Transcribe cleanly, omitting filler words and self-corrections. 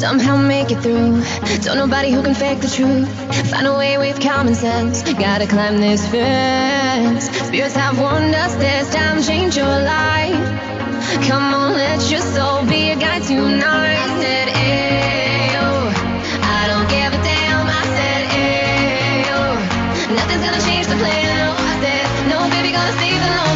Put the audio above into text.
somehow make it through. Don't nobody who can fake the truth. Find a way with common sense. Gotta climb this fence. Spirits have warned us this time, change your life. Come on, let your soul be a guide tonight. I said, ayo, I don't give a damn. I said, ayo, nothing's gonna change the plan. Oh, I said, no, baby, gonna save the Lord.